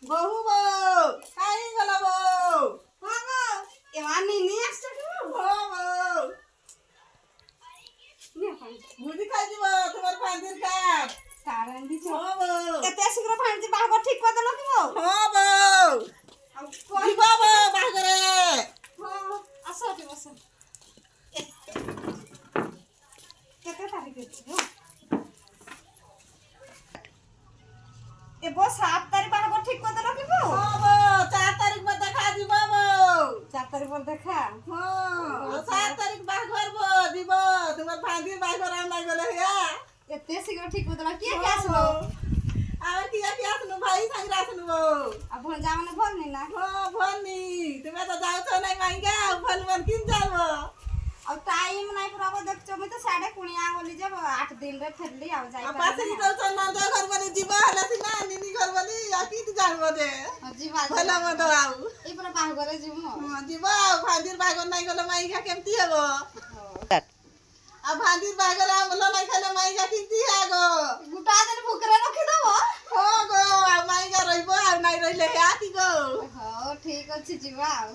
বহু বউ কাই গলা বউ হ্যাঁ গো এবার নিনি আসছে কি হ্যাঁ বউ নিয়ে পানি বুঝি খাই দিব তোমার পাঁচের কাপ তারান দিছ হ্যাঁ বউ এতে শীঘ্র পানি যে বাহাগর ঠিক করে দেলো কি বউ হ্যাঁ বউ আর কই দিব বউ বাগরে হ্যাঁ আসো ঠিক আছে কেতে তারিখ আছে গো এ বউ 7 তারিখ বাহাগর ঠিক করে দেলো কি বউ হ্যাঁ বউ 4 তারিখ মধ্যে খা দিব বউ 4 তারিখ বল দেখা হ্যাঁ 7 তারিখ বাগর বউ দিব তোমার পাঁচের বাগর আর নাই গলে হিয়া এতে শীঘ্র ঠিক করে দেলো কে কে আসলো আর কি কি আসনু ভাই সাংরা আসনু বউ আর বোন যাওনে ভর নি না হ্যাঁ ভনি তুমি তো যাও তো নাই মাইগা ফল মন কিন যাব আর টাইম নাই পুরাবো দেখছো আমি তো 9:30 গলি যাব 8 দিন রে ফেরলি আর যাই পাশে কি তো নন্দ ঘর বলি ଯିବା ହେଲା ସିନା ନିନି ଘର ବଲି ଆଉ କି ତୁ ଜାଣିବ ଯେ ଯିବା ଭଲ ମନ୍ଦ ଆଉ ଏଇ ପୁରା ବାହାଘରରେ ଯିବୁ ହଁ ଯିବ ଆଉ ଭାଞ୍ଜିର ବାହାଘର ନାଇଁ ଗଲେ ମାଇକା କେମିତି ହବ ଆଉ ଭାଞ୍ଜିର ବାହାଘର ଆମଲ ନାଇଁ ଖାଇଲେ ମାଇକା କେମିତି ଆଗ ଗୋଟା ଦିନ ଭୁକରେ ରଖିଦବ ହଁ ଗো ଆଉ ମାଇକା ରହିବ ଆଉ ନାଇଁ ରହିଲେ ହ୍ୟା କି ଗো ହଉ ଠିକ ଅଛି ଯିବା ଆଉ